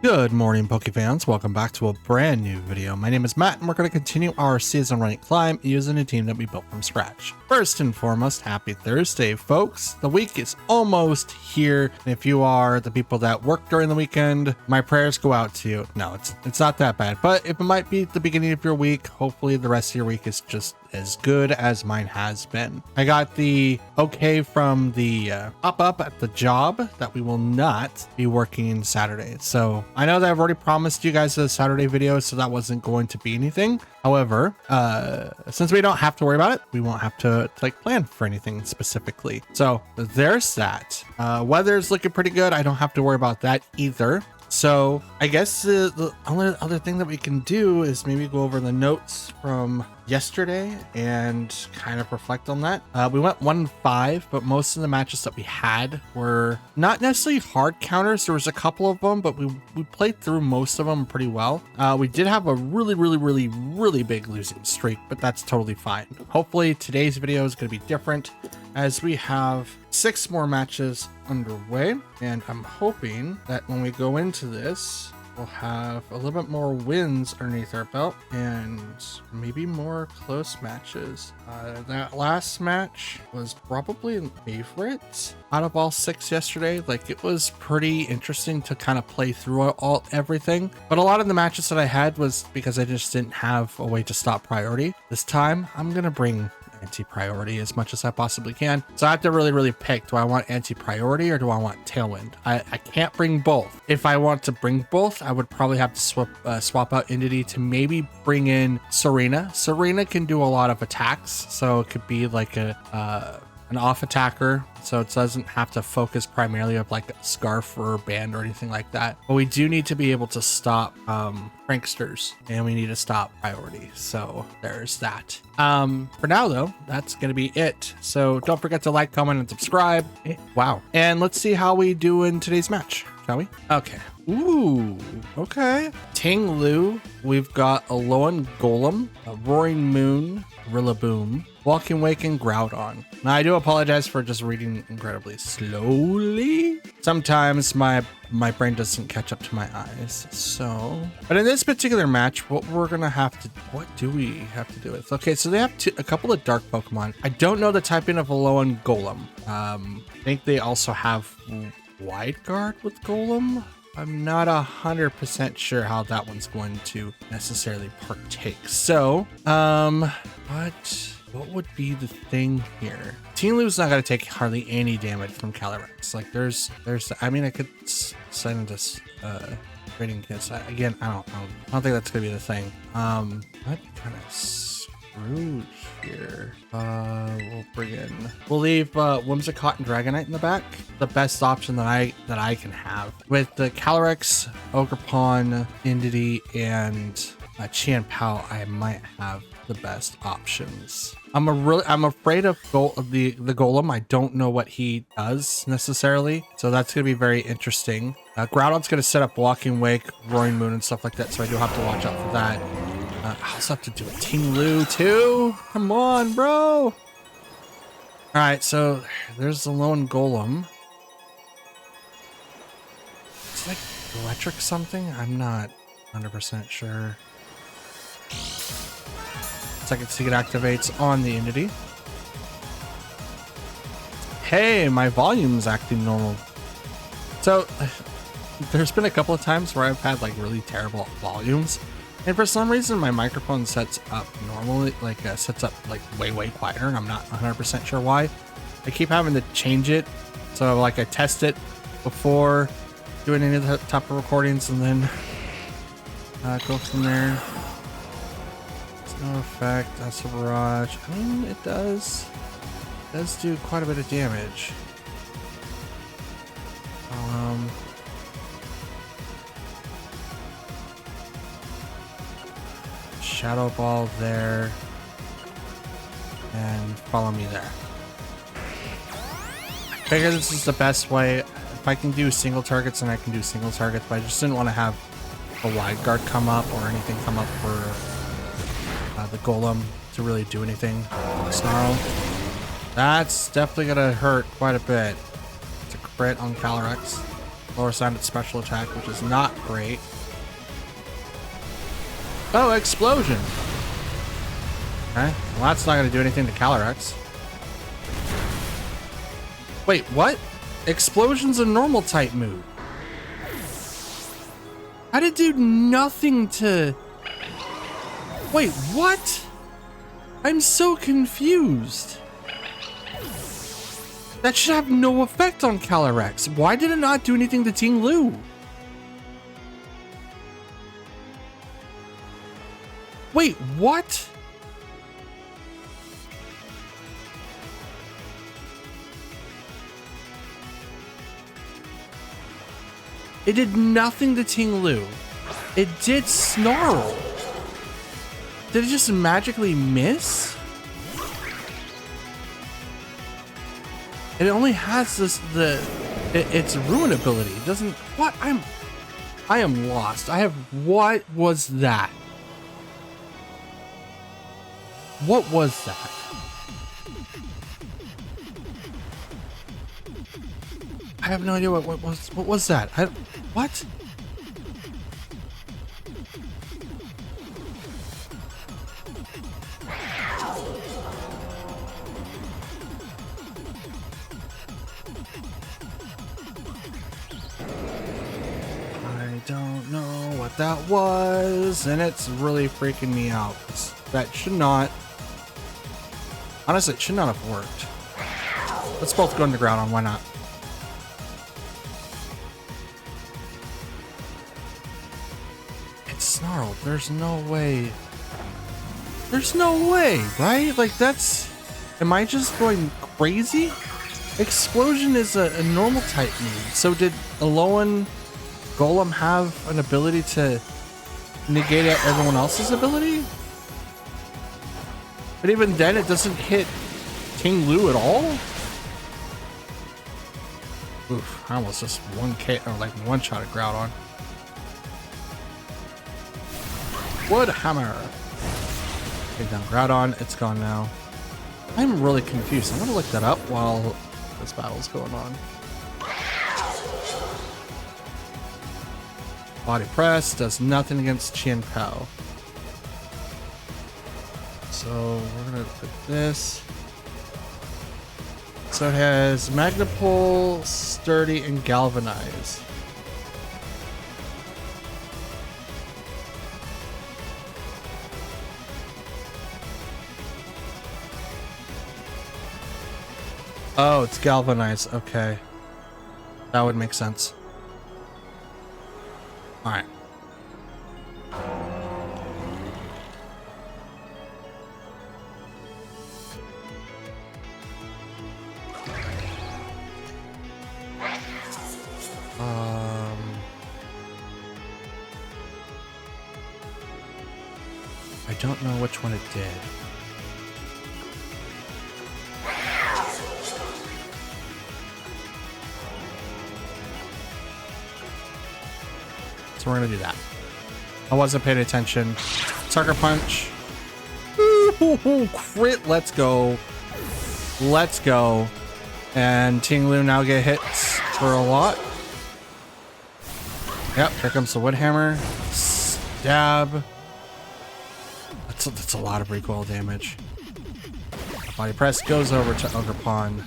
Good morning, Pokefans. Welcome back to a brand new video. My name is Matt, and we're going to continue our season rank climb using a team that we built from scratch. First and foremost, happy Thursday, folks. The week is almost here, and if you are the people that work during the weekend, my prayers go out to you. No, it's not that bad, but if it might be the beginning of your week, hopefully the rest of your week is just as good as mine has been. I got the okay from the pop-up at the job that we will not be working Saturday. So I know that I've already promised you guys a Saturday video, so that wasn't going to be anything. However, since we don't have to worry about it, we won't have to like plan for anything specifically. So there's that. Weather's looking pretty good. I don't have to worry about that either. So I guess the only other thing that we can do is maybe go over the notes from yesterday and kind of reflect on that. We went 1-5, but most of the matches that we had were not necessarily hard counters. There was a couple of them, but we played through most of them pretty well. We did have a really big losing streak, but that's totally fine. Hopefully today's video is going to be different, as we have 6 more matches underway, and I'm hoping that when we go into this, we'll have a little bit more wins underneath our belt and maybe more close matches. That last match was probably my favorite out of all 6 yesterday. Like, it was pretty interesting to kind of play through everything, but a lot of the matches that I had was because I just didn't have a way to stop priority. This time I'm gonna bring anti-priority as much as I possibly can. So I have to really pick, do I want anti-priority or do I want tailwind? I can't bring both. If I want to bring both, I would probably have to swap out Entity to maybe bring in Serena. Serena can do a lot of attacks, so it could be like an off attacker, so it doesn't have to focus primarily of like a scarf or a band or anything like that. But we do need to be able to stop pranksters, and we need to stop priority. So there's that. For now though, that's gonna be it. So don't forget to like, comment, and subscribe. Wow. And let's see how we do in today's match, shall we? Okay. Ooh, okay. Ting Lu, we've got a Alolan Golem, a Roaring Moon, Rillaboom, Walking Wake, and Groudon. Now, I do apologize for just reading incredibly slowly. Sometimes my brain doesn't catch up to my eyes. So, but in this particular match, what do we have to do with? Okay, so they have a couple of dark Pokemon. I don't know the typing of Alolan Golem. I think they also have Wide Guard with Golem. I'm not 100% sure how that one's going to necessarily partake. So, what would be the thing here? Ting Lu's not going to take hardly any damage from Calyrex. Like, I mean, I could send this trading kits. Again, I don't think that's going to be the thing. What kind of screwed here? We'll leave Whimsicott and Dragonite in the back. The best option that I can have with the Calyrex, Ogerpon, Entity, and Chien-Pao. I might have the best options. I'm afraid of the Golem. I don't know what he does necessarily, so that's gonna be very interesting. Groudon's gonna set up Walking Wake, Roaring Moon, and stuff like that, so I do have to watch out for that. I also have to do a Ting Lu too. Come on, bro. All right, so there's the lone Golem. It's like electric something. I'm not 100% sure. Second Seed activates on the Entity. Hey, my volume's acting normal. So there's been a couple of times where I've had like really terrible volumes, and for some reason my microphone sets up normally, like sets up like way quieter, and I'm not 100% sure why. I keep having to change it, so like I test it before doing any of the type of recordings, and then go from there. No effect. That's a barrage. I mean, it does do quite a bit of damage. Shadow Ball there, and follow me there. I figure this is the best way. If I can do single targets, then I can do single targets, but I just didn't want to have a Wide Guard come up or anything come up for the Golem to really do anything. Snarl. That's definitely gonna hurt quite a bit. It's a crit on Calyrex. Lower sounded special attack, which is not great. Oh, explosion. Okay, well that's not going to do anything to Calyrex. Wait, what? Explosion's a normal type move. How did it do nothing to... Wait, what? I'm so confused. That should have no effect on Calyrex. Why did it not do anything to Ting Lu? Wait, what? It did nothing to Ting Lu. It did Snarl. Did it just magically miss? It only has this its ruin ability. It doesn't. What? I am lost. What was that? What was that? I have no idea what was that? What? I don't know what that was, and it's really freaking me out. That should not. Honestly, it should not have worked. Let's both go underground on, why not? It's Snarled. There's no way. There's no way, right? Like that's... Am I just going crazy? Explosion is a normal type move. So did Alolan Golem have an ability to negate out everyone else's ability? But even then, it doesn't hit Ting Lu at all? Oof, I almost just 1K, or like one-shot a Groudon. Wood Hammer. Take down Groudon, it's gone now. I'm really confused. I'm gonna look that up while this battle's going on. Body Press does nothing against Chien Pao. So we're gonna put this. So it has Magnapole, Sturdy, and Galvanize. Oh, it's Galvanize. Okay. That would make sense. Alright. I don't know which one it did. So we're gonna do that. I wasn't paying attention. Sucker Punch. Ooh, crit. Let's go. Let's go. And Ting Lu now get hits for a lot. Yep, here comes the Wood Hammer. Stab. That's a lot of recoil damage. Body Press goes over to Ogre Pond.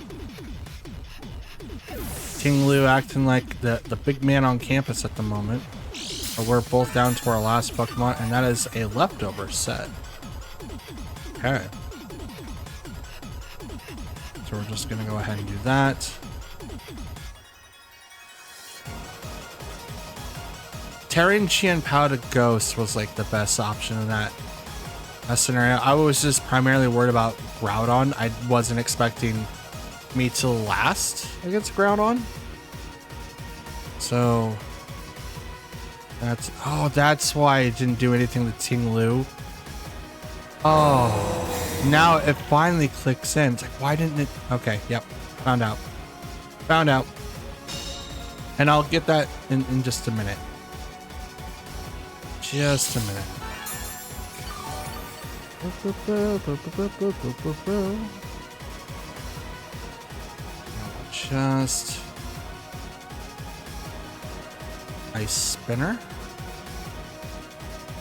Ting Lu acting like the big man on campus at the moment. But we're both down to our last Pokemon, and that is a leftover set. Okay. So we're just gonna go ahead and do that. Tearing Chien Pao to Ghost was like the best option in that scenario. I was just primarily worried about Groudon. I wasn't expecting me to last against Groudon. So that's why I didn't do anything to Ting Lu. Oh, now it finally clicks in. It's like, why didn't it? Okay, yep, found out. Found out. And I'll get that in just a minute. Just a minute. Just Ice Spinner.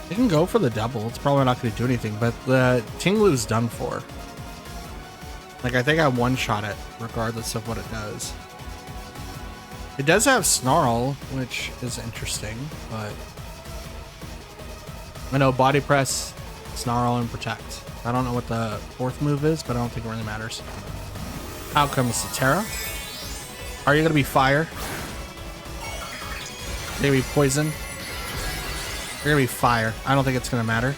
They can go for the double. It's probably not going to do anything, but the Tinglu's done for. Like, I think I one-shot it, regardless of what it does. It does have Snarl, which is interesting, but... I know Body Press, Snarl, and Protect. I don't know what the fourth move is, but I don't think it really matters. Out comes Cetera. Are you going to be Fire? Maybe Poison? You're going to be Fire. I don't think it's going to matter.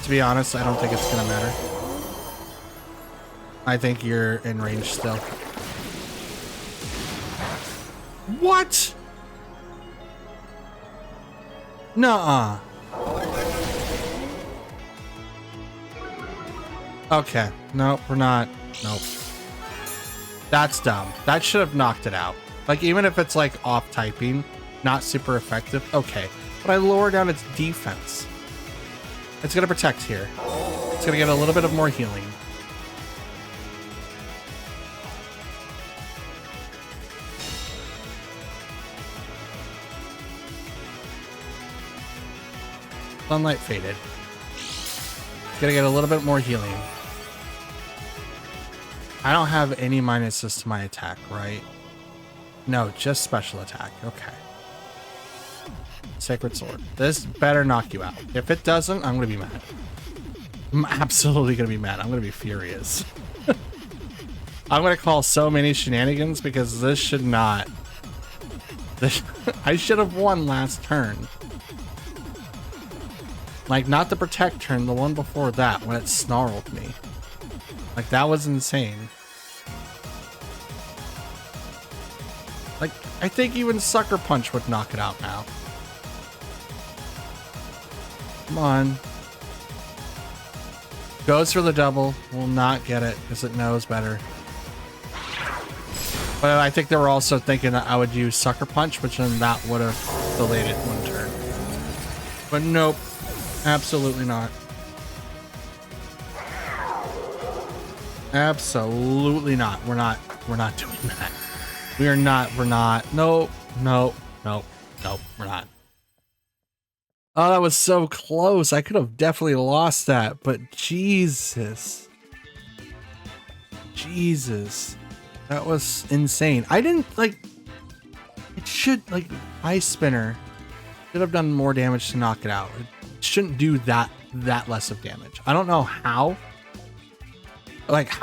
To be honest, I don't think it's going to matter. I think you're in range still. What? Nuh-uh. Okay. Nope, we're not. Nope. That's dumb. That should have knocked it out. Like, even if it's like off typing, not super effective. Okay. But I lower down its defense. It's going to protect here. It's going to get a little bit of more healing. Sunlight faded. Gonna get a little bit more healing. I don't have any minuses to my attack, right? No, just special attack. Okay. Sacred Sword. This better knock you out. If it doesn't, I'm gonna be mad. I'm absolutely gonna be mad. I'm gonna be furious. I'm gonna call so many shenanigans because this should not. I should have won last turn. Like, not the Protect turn, the one before that, when it snarled me. Like, that was insane. Like, I think even Sucker Punch would knock it out now. Come on. Goes for the double. Will not get it, because it knows better. But I think they were also thinking that I would use Sucker Punch, which then that would have delayed it one turn. But nope. Absolutely not. Absolutely not. We're not doing that. We're not. Nope. Nope. Nope. Nope. We're not. Oh, that was so close. I could have definitely lost that, but Jesus. Jesus. That was insane. I didn't like it should like Ice Spinner should have done more damage to knock it out. It shouldn't do that less of damage. I don't know how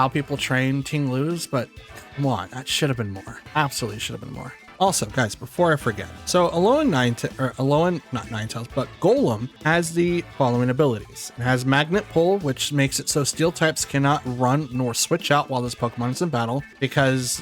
people train Tinglus, but come on, that should have been more. Absolutely should have been more. Also, guys, before I forget, so Alolan Ninetales, but Golem has the following abilities. It has Magnet Pull, which makes it so Steel types cannot run nor switch out while this Pokemon is in battle, because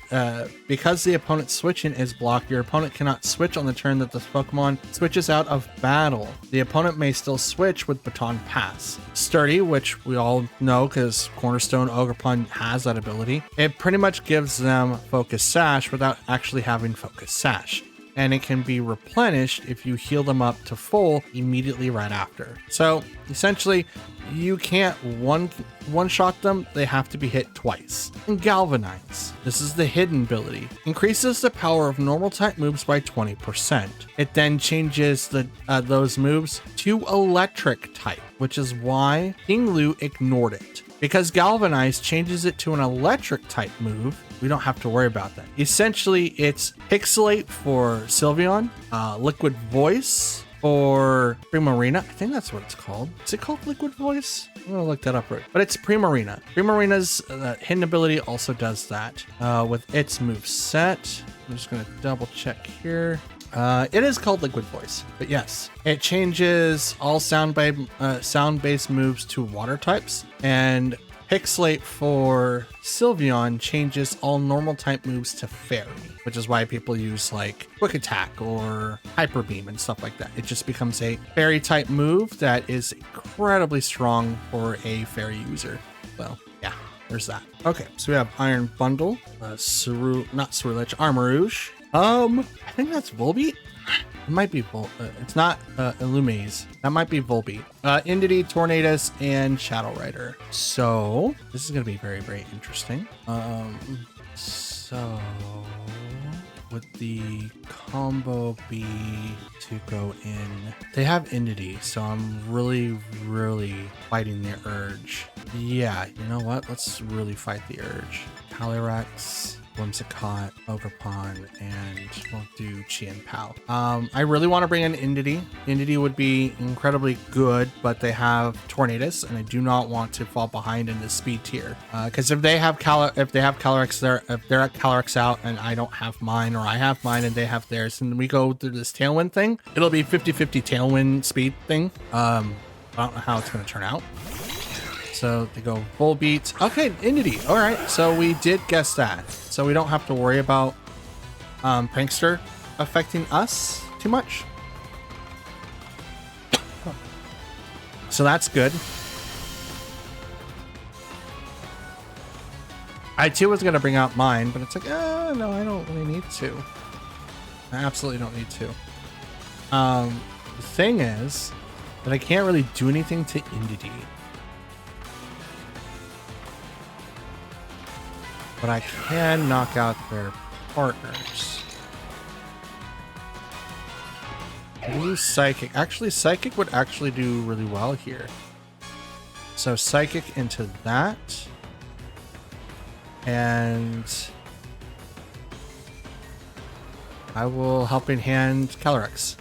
the opponent's switching is blocked. Your opponent cannot switch on the turn that this Pokemon switches out of battle. The opponent may still switch with Baton Pass. Sturdy, which we all know because Cornerstone Ogerpon has that ability. It pretty much gives them Focus Sash without actually having Focus Sash. And it can be replenished if you heal them up to full immediately right after. So essentially, you can't one-shot them, they have to be hit twice. And Galvanize. This is the hidden ability. Increases the power of normal type moves by 20%. It then changes those moves to electric type, which is why Tinglu ignored it. Because Galvanize changes it to an electric type move, we don't have to worry about that. Essentially, it's Pixelate for Sylveon, Liquid Voice for Primarina. I think that's what it's called. Is it called Liquid Voice? I'm gonna look that up right. But it's Primarina. Primarina's hidden ability also does that with its move set. I'm just gonna double check here. It is called Liquid Voice, but yes, it changes all sound-based moves to water types, and Pixelate for Sylveon changes all normal type moves to Fairy, which is why people use like Quick Attack or Hyper Beam and stuff like that. It just becomes a Fairy type move that is incredibly strong for a Fairy user. So yeah, there's that. Okay, so we have Iron Bundle, not Ceruledge, Armarouge. I think that's Volbeat. It might be it's not Illumise. That might be Volbeat. Entity, Tornadus, and Shadow Rider. So this is gonna be very, very interesting. So would the combo be to go in? They have Indity, so I'm really fighting the urge. Yeah, you know what? Let's really fight the urge. Calyrex, Whimsicott, Ogerpon, and we'll do Chien-Pao. I really want to bring in Indity. Indity would be incredibly good, but they have Tornadus, and I do not want to fall behind in the speed tier. Because if they have Calyrex, if they're at Calyrex out and I don't have mine, or I have mine and they have theirs, and we go through this Tailwind thing, it'll be 50-50 Tailwind speed thing. I don't know how it's going to turn out. So they go Volbeat. Okay, Indity. All right, so we did guess that. So we don't have to worry about Prankster affecting us too much. So that's good. I too was going to bring out mine, but it's like, no, I don't really need to. I absolutely don't need to. The thing is that I can't really do anything to Indity. But I can knock out their partners. Use Psychic. Actually, Psychic would actually do really well here. So Psychic into that. And I will Helping Hand Calyrex.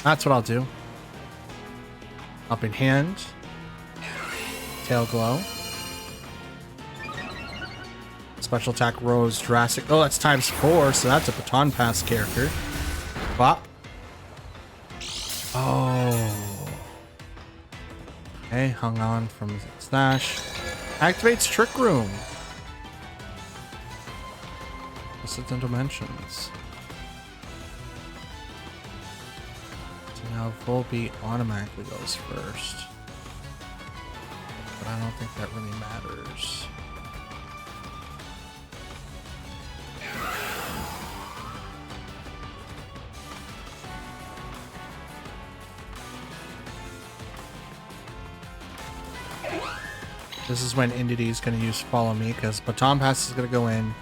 That's what I'll do. Helping Hand. Tail Glow. Special attack Rose Drastic. Oh, that's ×4, so that's a Baton Pass character. Bop. Oh. Okay, hung on from Stash. Activates Trick Room. Distant Dimensions. So now Volbeat automatically goes first. But I don't think that really matters. This is when Indity is going to use Follow Me, because Baton Pass is going to go in.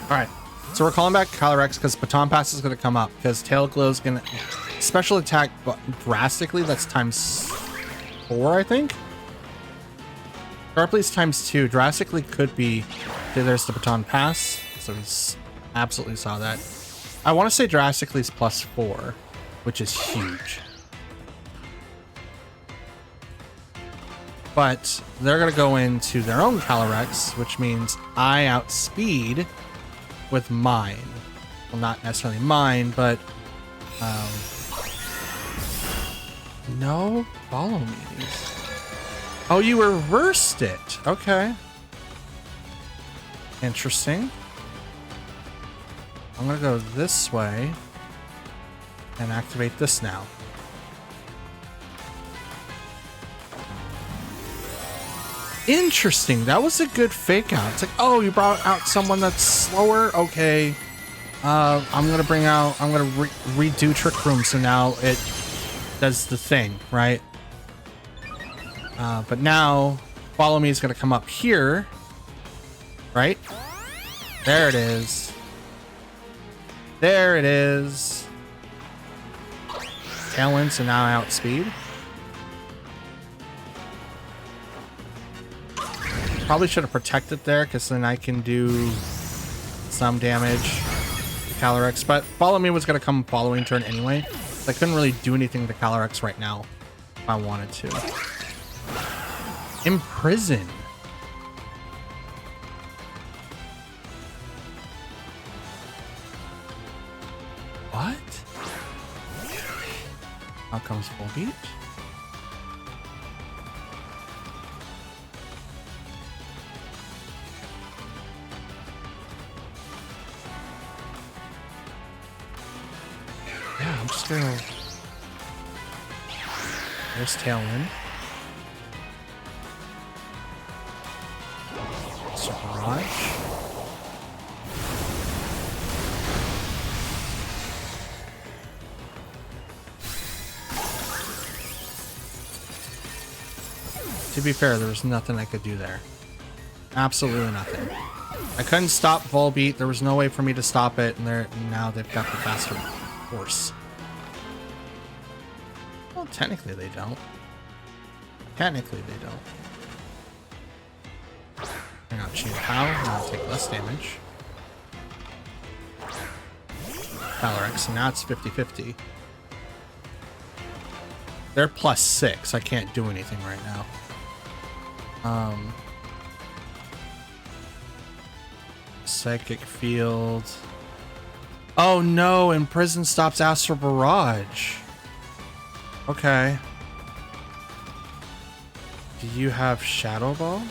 Alright, so we're calling back Calyrex because Baton Pass is going to come up, because Tail Glow is going to special attack drastically. That's ×4, I think. Sharply's ×2. Drastically could be. Okay, there's the Baton Pass. So he's absolutely saw that. I want to say Drastically's +4, which is huge. But they're going to go into their own Calyrex, which means I outspeed with mine. Well, not necessarily mine, but no Follow Me's. Oh, you reversed it. Okay. Interesting. I'm going to go this way and activate this now. Interesting. That was a good fake out. It's like, oh, you brought out someone that's slower. Okay. I'm going to redo Trick Room. So now it does the thing, right? But now, Follow Me is going to come up here, right? There it is. There it is. Tailwind, so now I outspeed. Probably should have protected there, because then I can do some damage to Calyrex. But Follow Me was going to come following turn anyway. So I couldn't really do anything to Calyrex right now if I wanted to. Imprison. What? Out comes Volbeat. Yeah, I'm just gonna... There's Tailwind. Barrage. To be fair, there was nothing I could do there. Absolutely nothing. I couldn't stop Volbeat. There was no way for me to stop it, and now they've got the faster horse. Well, technically they don't. Technically they don't. Hang on, Chain Pow. Now I'll take less damage. Calyrex, and now it's 50-50. They're +6. I can't do anything right now. Psychic Field. Oh no, Imprison stops Astral Barrage. Okay. Do you have Shadow Ball?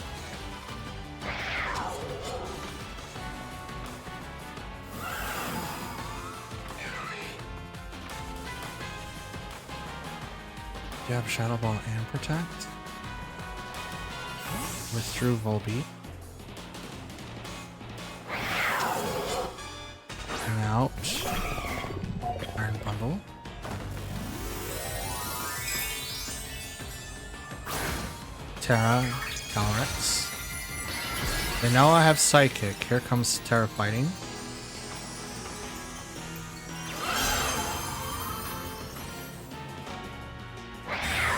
Do you have Shadow Ball and Protect? Withdrew Volbeat. Hang out. Iron Bundle. Terra, Calyrex. And now I have Psychic. Here comes Terra fighting.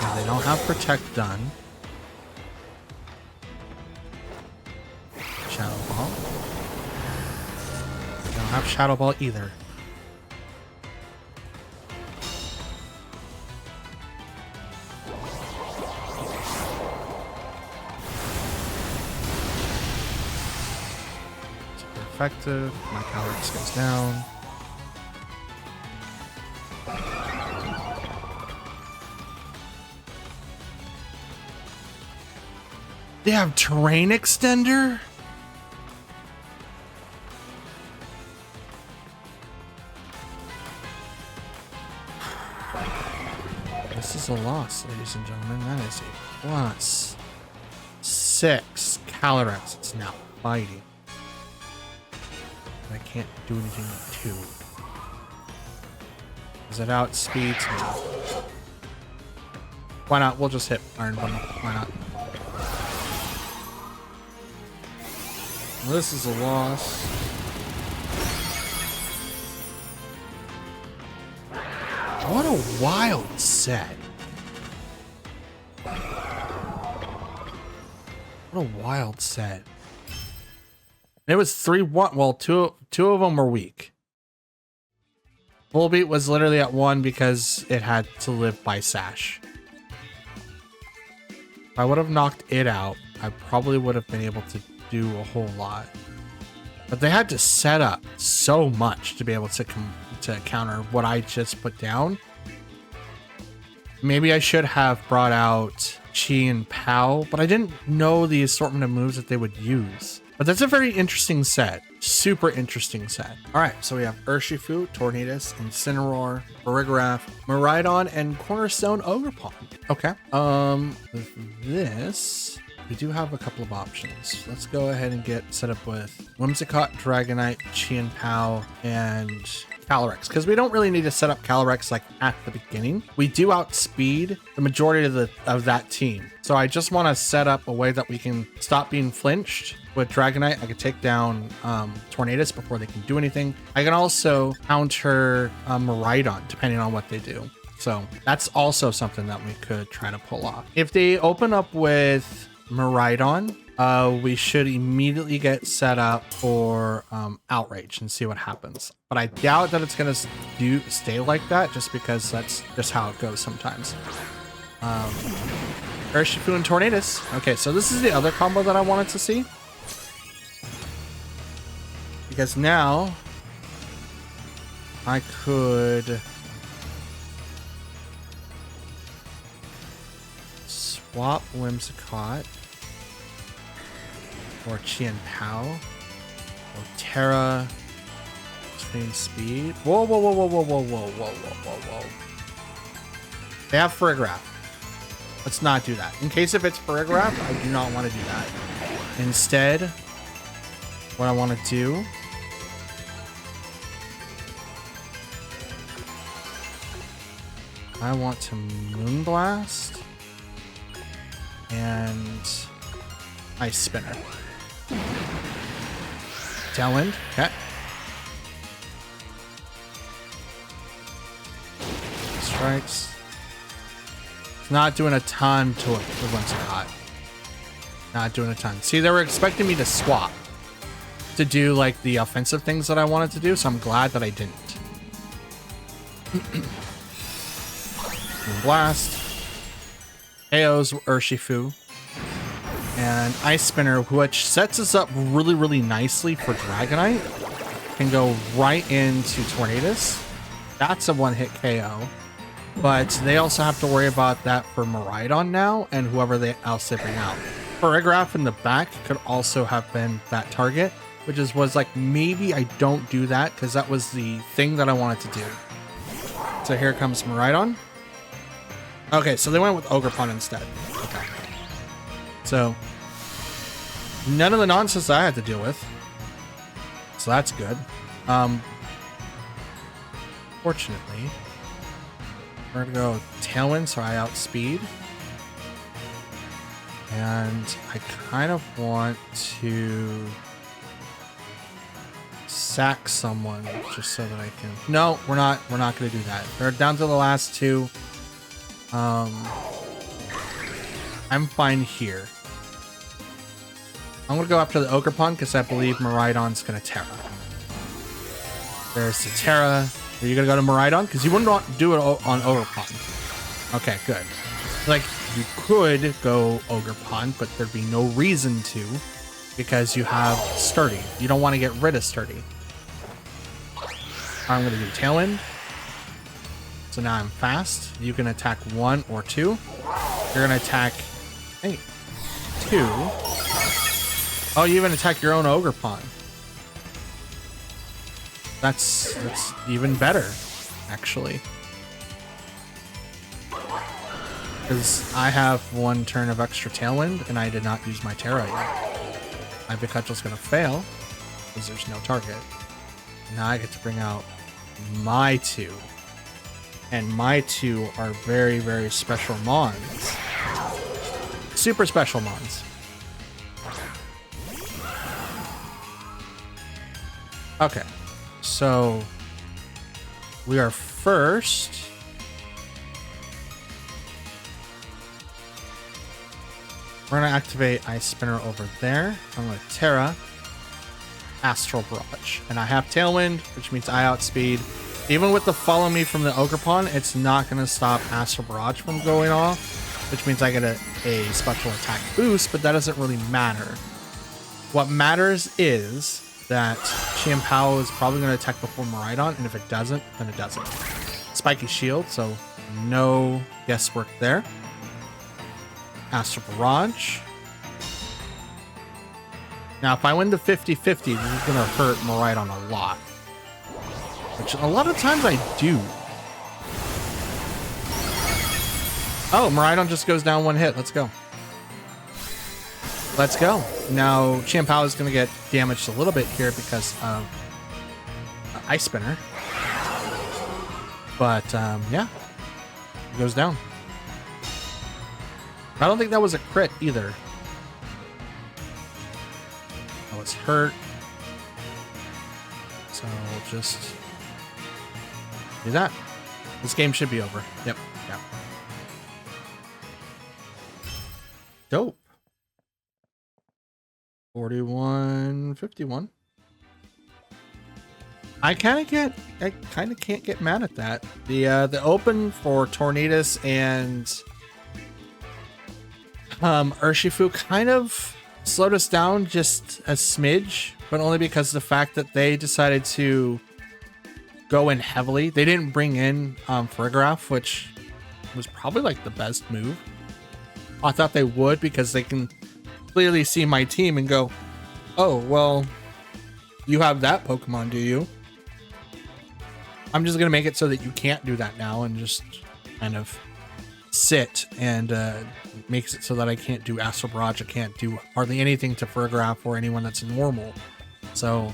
And they don't have Protect done. Shadow Ball. They don't have Shadow Ball either. Effective. My Calyrex goes down. They have Terrain Extender? This is a loss, ladies and gentlemen. That is a +6. Calyrex. It's now fighting. I can't do anything with 2. Is it outspeeds me? Why not? We'll just hit Iron Bundle. Why not? Well, this is a loss. What a wild set. What a wild set. It was 3-1. Well, two of them were weak. Volbeat was literally at 1 because it had to live by Sash. If I would have knocked it out, I probably would have been able to do a whole lot. But they had to set up so much to be able to counter what I just put down. Maybe I should have brought out Chi and Pow, but I didn't know the assortment of moves that they would use. But that's a very interesting set. Super interesting set. All right, so we have Urshifu, Tornadus, Incineroar, Farigiraf, Miraidon, and Cornerstone Ogerpon. Okay. With this, we do have a couple of options. Let's go ahead and get set up with Whimsicott, Dragonite, Chien-Pao, and Calyrex, because we don't really need to set up Calyrex like at the beginning. We do outspeed the majority of that team. So I just want to set up a way that we can stop being flinched. With Dragonite, I can take down Tornadus before they can do anything. I can also counter Miraidon, depending on what they do. So that's also something that we could try to pull off. If they open up with Miraidon, we should immediately get set up for Outrage and see what happens. But I doubt that it's going to stay like that, just because that's just how it goes sometimes. Urshifu and Tornadus. Okay, so this is the other combo that I wanted to see. Because now I could swap Whimsicott or Chien-Pao or Terra Train Speed. Whoa, whoa, whoa, whoa, whoa, whoa, whoa, whoa, whoa, whoa, whoa. They have Farigiraf. Let's not do that. In case if it's Farigiraf, I do not want to do that. Instead, what I want to do I want to Moonblast and Ice Spinner. Tailwind. Okay. Strikes. It's not doing a ton to it once it got. Not doing a ton. See, they were expecting me to swap to do like the offensive things that I wanted to do, so I'm glad that I didn't. Blast. KO's Urshifu. And Ice Spinner, which sets us up really, really nicely for Dragonite, can go right into Tornadus. That's a one-hit KO. But they also have to worry about that for Miraidon now and whoever else they bring out. Farigiraf in the back could also have been that target, which was like, maybe I don't do that because that was the thing that I wanted to do. So here comes Miraidon. Okay, so they went with Ogerpon instead. Okay. So none of the nonsense I had to deal with. So that's good. Fortunately, we're gonna go Tailwind so I outspeed. And I kind of want to sack someone just so that I can. No, we're not gonna do that. They're down to the last two. I'm fine here. I'm gonna go after the Ogerpon because I believe Miraidon's gonna Terra. There's the Terra. Are you gonna go to Miraidon? Because you wouldn't want to do it on Ogerpon. Okay, good. Like, you could go Ogerpon, but there'd be no reason to because you have Sturdy. You don't want to get rid of Sturdy. I'm gonna do Tailwind. So now I'm fast. You can attack 1 or 2. You're gonna attack, I think, 2. Oh, you even attack your own Ogerpon. That's even better, actually. Because I have 1 turn of extra Tailwind, and I did not use my Terra yet. My Pikachu's gonna fail, because there's no target. Now I get to bring out my 2. And my 2 are very, very special Mons. Super special Mons. Okay, so we are first. We're gonna activate Ice Spinner over there. I'm gonna Terra, Astral Barrage, and I have Tailwind, which means I outspeed. Even with the follow me from the Ogerpon, it's not gonna stop Astral Barrage from going off, which means I get a special attack boost, but that doesn't really matter. What matters is that Chimpao is probably going to attack before Miraidon, and if it doesn't, then it doesn't. Spiky Shield, so no guesswork there. Astral Barrage. Now, if I win the 50-50, this is going to hurt Miraidon a lot. Which a lot of times I do. Oh, Miraidon just goes down 1 hit. Let's go. Let's go. Now, Chimpao is going to get damaged a little bit here because of Ice Spinner. But, yeah. It goes down. I don't think that was a crit either. I was hurt. So, we'll just do that. This game should be over. Yep. Yeah. Dope. 41-51. I kind of can't get mad at that. The open for Tornadus and Urshifu kind of slowed us down just a smidge, but only because of the fact that they decided to go in heavily. They didn't bring in Farigiraf, which was probably like the best move. I thought they would because they can clearly see my team and go, oh, well, you have that Pokemon, do you? I'm just going to make it so that you can't do that now and just kind of sit and makes it so that I can't do Astral Barrage. I can't do hardly anything to Farigiraf or anyone that's normal. So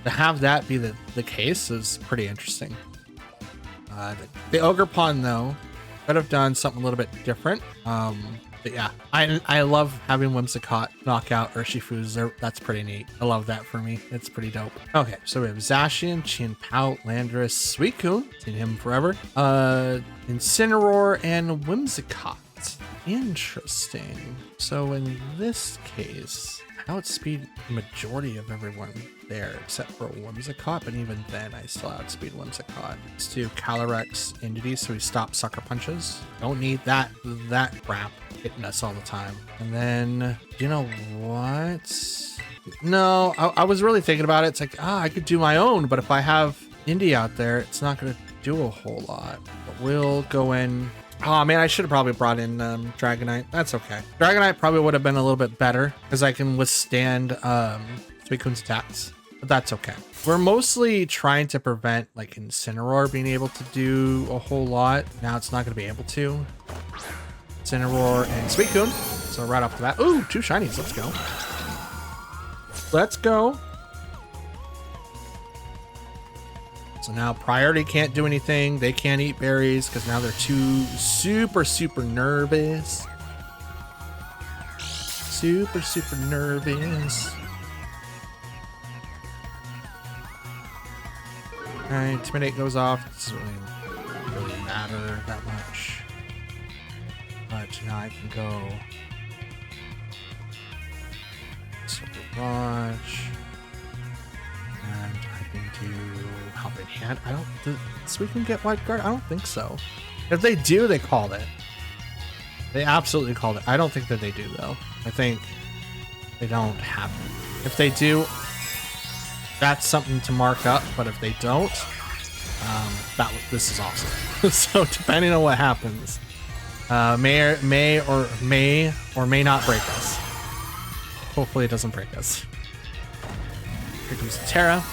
to have that be the case is pretty interesting. The Ogerpon, though, could have done something a little bit different. But yeah, I love having Whimsicott knock out Urshifu's. That's pretty neat. I love that for me. It's pretty dope. Okay, so we have Zacian, Chien-Pao, Landorus, Suicune, seen him forever, Incineroar, and Whimsicott. Interesting. So in this case, I outspeed the majority of everyone there except for Whimsicott, but even then I still outspeed Whimsicott. Let's do Calyrex Entity so we stop Sucker Punches. Don't need that crap hitting us all the time. And then, you know what? No, I was really thinking about it. It's like, I could do my own, but if I have Indy out there, it's not going to do a whole lot. But we'll go in. Oh man, I should have probably brought in Dragonite. That's okay. Dragonite probably would have been a little bit better because I can withstand Suicune's attacks, but that's okay. We're mostly trying to prevent like Incineroar being able to do a whole lot. Now it's not going to be able to. Incineroar and Suicune. So right off the bat, ooh, 2 shinies. Let's go. Let's go. So now Priority can't do anything. They can't eat berries because now they're too super nervous. Super nervous. Alright, Intimidate goes off. It doesn't really matter that much. But now I can go Super Watch. And I can do Helping Hand. So we can get Wild Guard? I don't think so. If they do, they called it. They absolutely called it. I don't think that they do, though. I think they don't have it. If they do, that's something to mark up. But if they don't, this is awesome. So depending on what happens, may or may not break us. Hopefully it doesn't break us. Here comes Terra.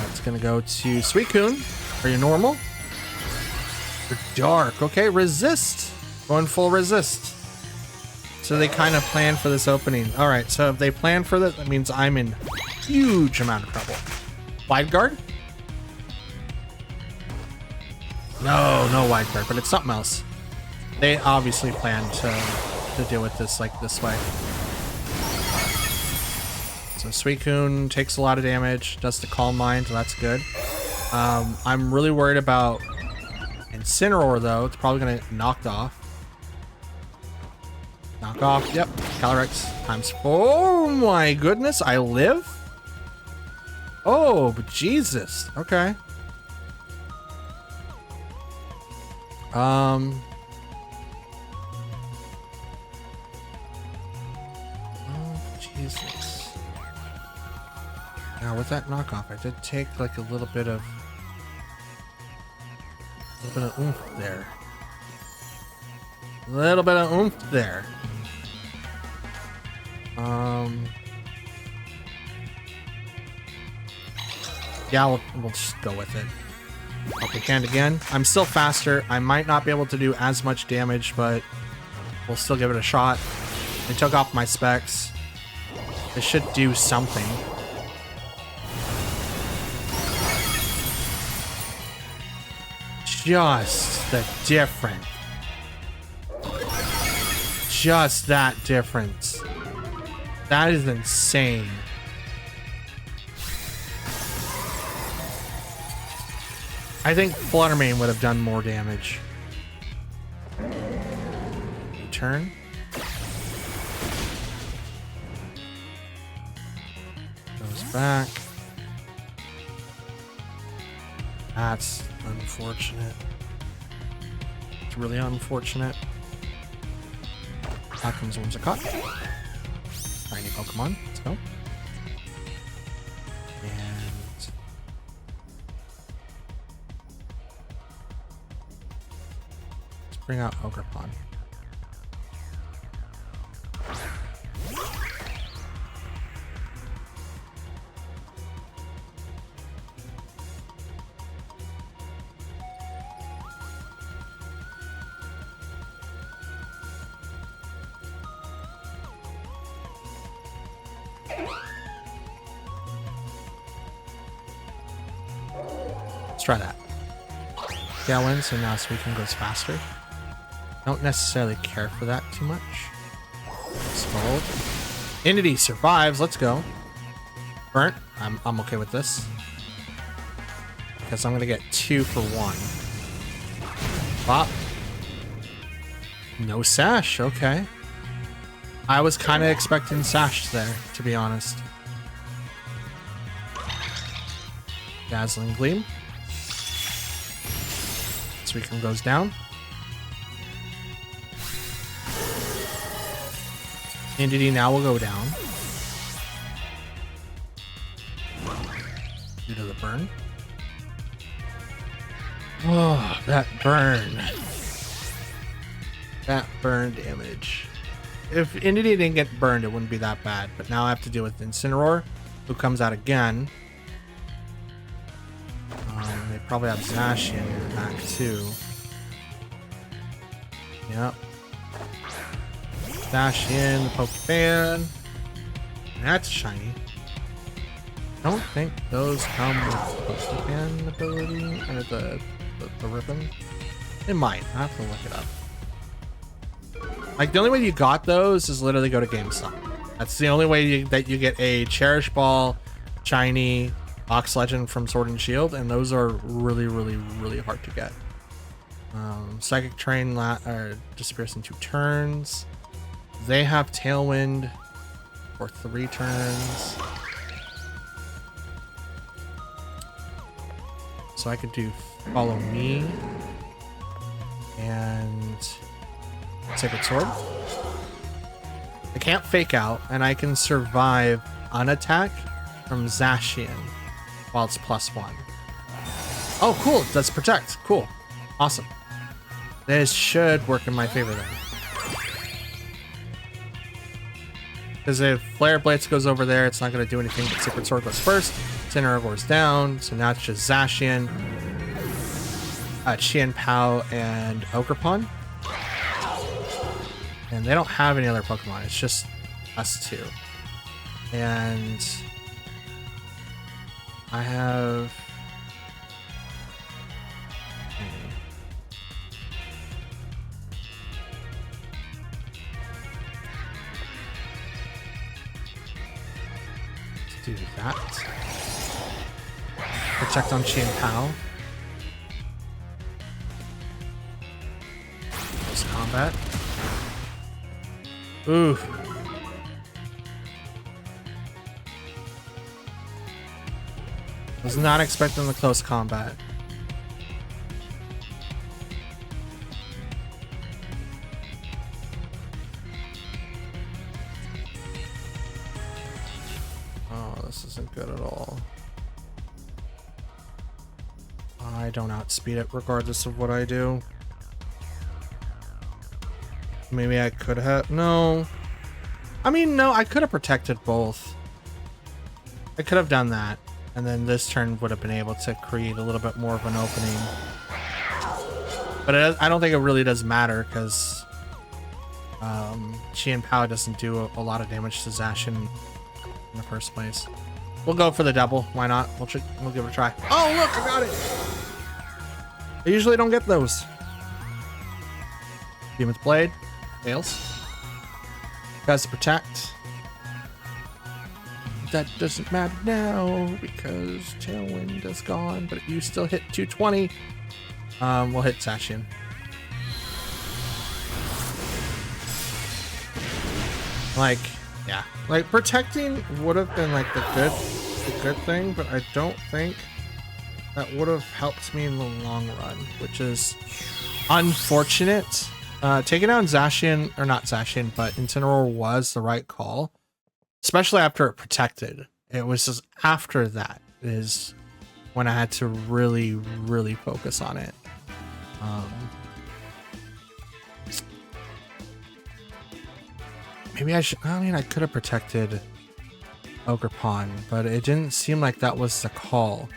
It's gonna go to Suicune. Are you normal? You're dark. Okay, resist. Going full resist. So they kind of plan for this opening. All right, so if they plan for this, that means I'm in huge amount of trouble. Wide guard? No wide guard, but it's something else. They obviously plan to deal with this like this way. So Suicune takes a lot of damage, does the Calm Mind, so that's good. I'm really worried about Incineroar though. It's probably gonna get knocked off. Knock off, yep. Calyrex times 4. Oh my goodness, I live? Oh, but Jesus. Okay. Oh, Jesus. Now with that knockoff, I did take like a little bit of oomph there. A little bit of oomph there. Yeah, we'll just go with it. Okay, hand again. I'm still faster. I might not be able to do as much damage, but we'll still give it a shot. They took off my specs. It should do something. Just the difference. Just that difference. That is insane. I think Fluttermane would have done more damage. Turn. Goes back. That's unfortunate. It's really unfortunate. Out comes Whimsicott. Tiny Pokemon. Let's go. And let's bring out Ogerpon. Try that. Galen, so now Suicune goes faster. Don't necessarily care for that too much. Scald. Entity survives. Let's go. Burnt. I'm okay with this. Because I'm going to get 2 for 1. Pop. No sash. Okay. I was kind of expecting sash there, to be honest. Dazzling Gleam. Suicune goes down. Entity now will go down. Due to the burn. Oh, that burn. That burn damage. If Entity didn't get burned, it wouldn't be that bad. But now I have to deal with Incineroar, who comes out again. They probably have Zacian in the back too. Yep. Zacian, the Pokemon. That's shiny. I don't think those come with Pokemon ability or the ribbon. It might. I have to look it up. Like, the only way you got those is literally go to GameStop. That's the only way that you get a Cherish Ball, shiny, Ox Legend from Sword and Shield, and those are really, really, really hard to get. Psychic Train disappears in 2 turns. They have Tailwind for 3 turns. So I could do Follow Me and Sacred Sword. I can't Fake Out, and I can survive Unattack from Zacian while it's +1. Oh, cool. That's Protect. Cool. Awesome. This should work in my favor then. Because if Flare Blitz goes over there, it's not going to do anything, but Sacred Sword goes first. Incineroar goes down, so now it's just Zacian, Chien Pao, and Ogerpon. And they don't have any other Pokemon, it's just us 2. And I have... do that. Protect on Chien Pao. Close combat. Ooh. Was not expecting the close combat. This isn't good at all. I don't outspeed it regardless of what I do. Maybe I could have... No. I mean, no, I could have protected both. I could have done that. And then this turn would have been able to create a little bit more of an opening. But I don't think it really does matter because Chien Pao doesn't do a lot of damage to Zacian in the first place. We'll go for the double. Why not? We'll give it a try. Oh, look, I got it. I usually don't get those. Demon's Blade. Fails. Has to protect. That doesn't matter now because Tailwind is gone, but you still hit 220. We'll hit Zacian. Like, yeah. Like, protecting would have been like the good thing, but I don't think that would have helped me in the long run, which is unfortunate. Taking down Zacian, or not Zacian, but Incineroar was the right call, especially after it protected. It was just after that is when I had to really, really focus on it. Maybe I should... I mean, I could have protected Ogerpon, but it didn't seem like that was the call.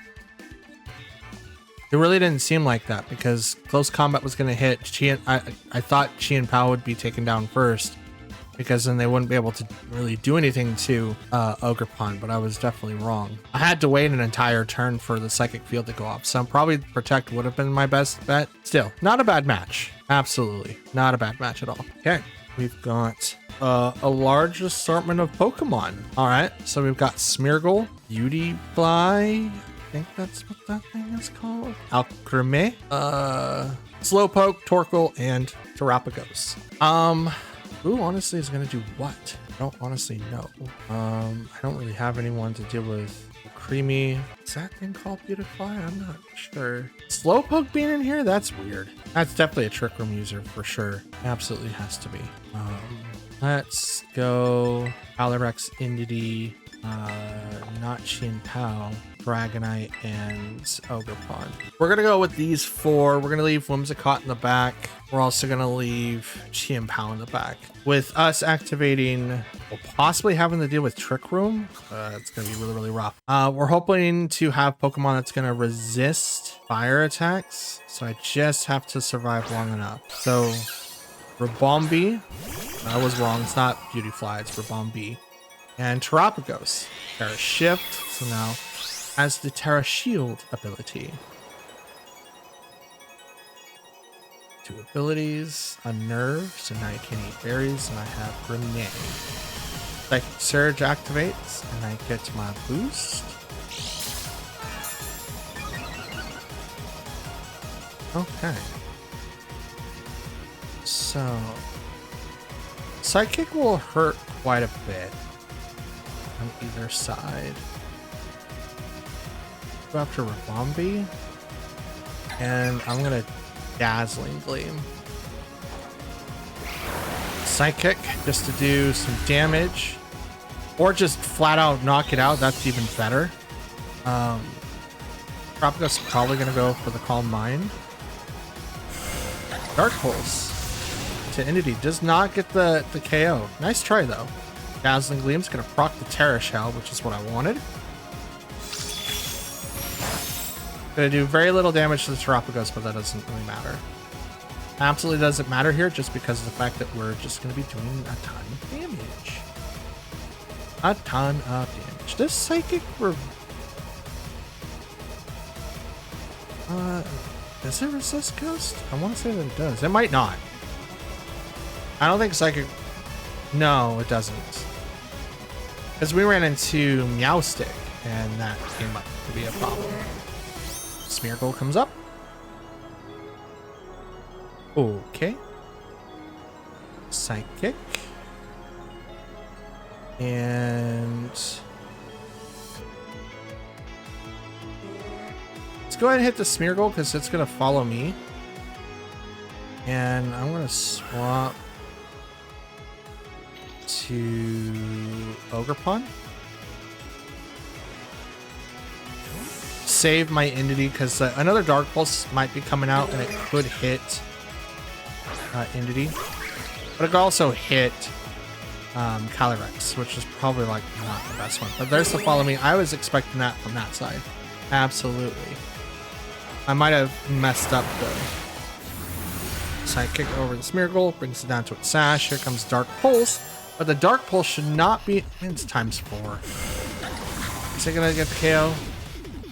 It really didn't seem like that because close combat was going to hit Chien. I thought Chien Pao would be taken down first because then they wouldn't be able to really do anything to Ogerpon, but I was definitely wrong. I had to wait an entire turn for the Psychic Field to go off, so probably Protect would have been my best bet. Still, not a bad match. Absolutely not a bad match at all. Okay, we've got a large assortment of Pokemon. All right, so we've got Smeargle, Beautyfly, I think that's what that thing is called. Alcremie, Slowpoke, Torkoal, and Terapagos. Who honestly is gonna do what? I don't honestly know. I don't really have anyone to deal with. Creamy. Is that thing called Beautifly? I'm not sure. Slowpoke being in here? That's weird. That's definitely a Trick Room user for sure. Absolutely has to be. Let's go Calyrex, Indity, not Pao, Dragonite, and Ogerpon. We're gonna go with these four. We're gonna leave Whimsicott in the back. We're also gonna leave Pao in the back. With us activating, we'll possibly having to deal with Trick Room. It's gonna be really, really rough. We're hoping to have Pokemon that's gonna resist fire attacks. So I just have to survive long enough. So Rabombi, I was wrong. It's not Beautyfly, it's Rabombi. And Terapagos. Terra Shift, so now has the Terra Shield ability. 2 abilities, Unnerve, so now you can eat berries, and I have Grenade. Psychic Surge activates, and I get my boost. Okay. So Psychic will hurt quite a bit on either side. Go after Rabombi, and I'm gonna Dazzling Gleam. Psychic just to do some damage, or just flat out knock it out. That's even better. Terapagos is probably gonna go for the Calm Mind. Dark Pulse to Entity does not get the KO. Nice try though. Dazzling Gleam's gonna proc the Terra Shell, which is what I wanted. Gonna do very little damage to the Terapagos, but that doesn't really matter. Absolutely doesn't matter here, just because of the fact that we're just gonna be doing a ton of damage. A ton of damage. This Psychic does it resist Ghost? I want to say that it does. It might not. I don't think Psychic... No, it doesn't. Because we ran into Meowstic, and that came up to be a problem. Smeargle comes up. Okay. Psychic. And... let's go ahead and hit the Smeargle, because it's going to follow me. And I'm going to swap to Ogerpon. Save my Entity, because another Dark Pulse might be coming out, and it could hit Entity. But it could also hit Calyrex, which is probably like not the best one. But there's the follow me. I was expecting that from that side. Absolutely. I might have messed up the Psychic over the Smeargle, brings it down to its Sash. Here comes Dark Pulse, but the Dark Pulse should not be... it's times 4. Is it gonna get the KO?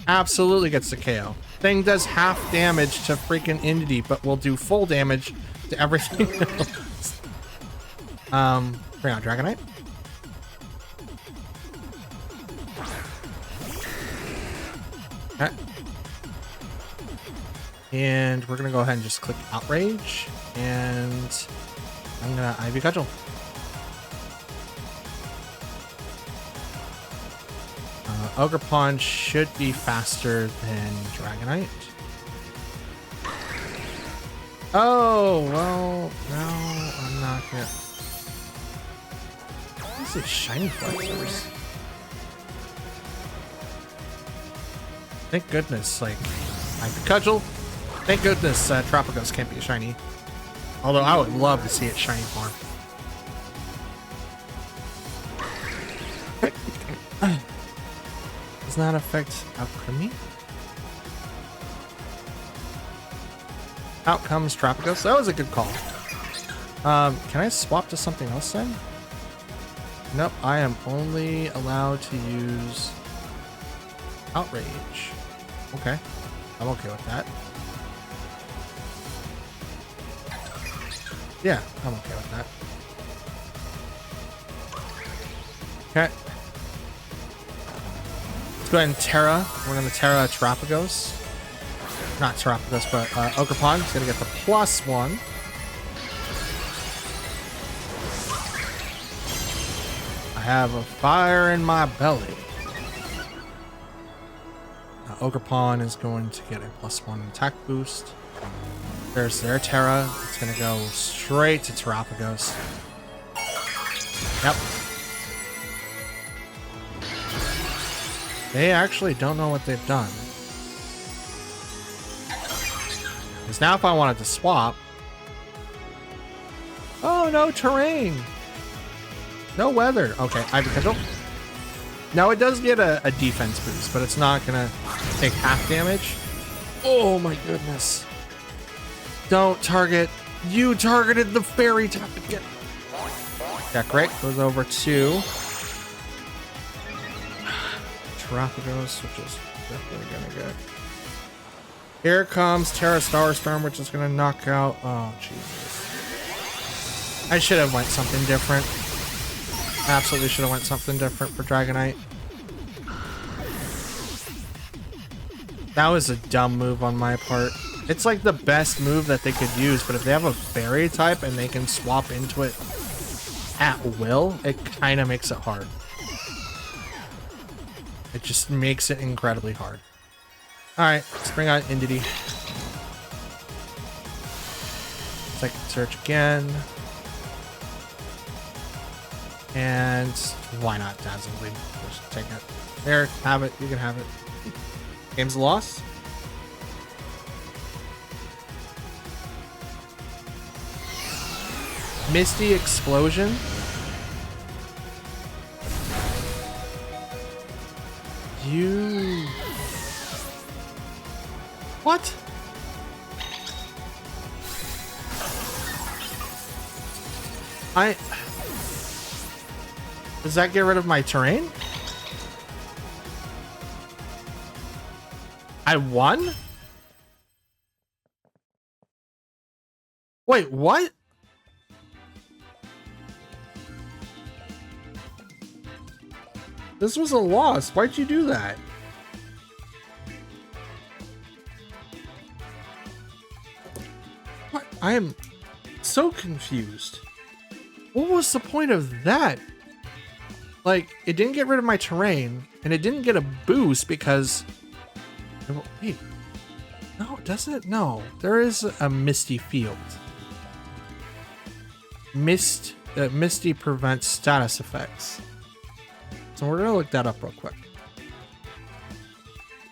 Absolutely gets the KO. Thing does half damage to freaking Entity, but will do full damage to everything else. Bring on Dragonite. Okay. And we're gonna go ahead and just click Outrage, and I'm gonna Ivy Cudgel. Ogerpon should be faster than Dragonite. Oh, well, no, I'm not gonna... what is it, shiny flexors? Thank goodness, like, Ivy Cudgel. Thank goodness Terapagos can't be a shiny. Although I would love to see it shiny form. Does not affect Alchemy. Out comes Terapagos. That was a good call. Can I swap to something else then? Nope, I am only allowed to use Outrage. Okay, I'm okay with that. Yeah, I'm okay with that. Okay. Let's go ahead and Terra. We're going to Terra Terapagos. Not Terapagos, but Ogerpon. It's going to get the +1. I have a fire in my belly. Ogerpon is going to get a +1 attack boost. There's their Terra. It's going to go straight to Terapagos. Yep. They actually don't know what they've done. Because now if I wanted to swap... Oh, no terrain. No weather. Okay, I don't... Now it does get a defense boost, but it's not going to take half damage. Oh my goodness. Don't target. You targeted the fairy type again. Yeah, great. Goes over to Terapagos, which is definitely gonna get. Here comes Terra Starstorm, which is gonna knock out. Oh Jesus! I should have went something different. Absolutely should have went something different for Dragonite. That was a dumb move on my part. It's like the best move that they could use, but if they have a fairy type and they can swap into it at will, it kind of makes it hard. It just makes it incredibly hard. Alright, let's bring out Indity. Second search again. And why not Dazzling? Just take it. There, have it. You can have it. Game's lost. Misty Explosion. You... What? Does that get rid of my terrain? I won? Wait, what? This was a loss. Why'd you do that? What? I am so confused. What was the point of that? Like, it didn't get rid of my terrain, and it didn't get a boost because... Wait. No, does it? No. There is a Misty Field. Misty prevents status effects. So we're gonna look that up real quick.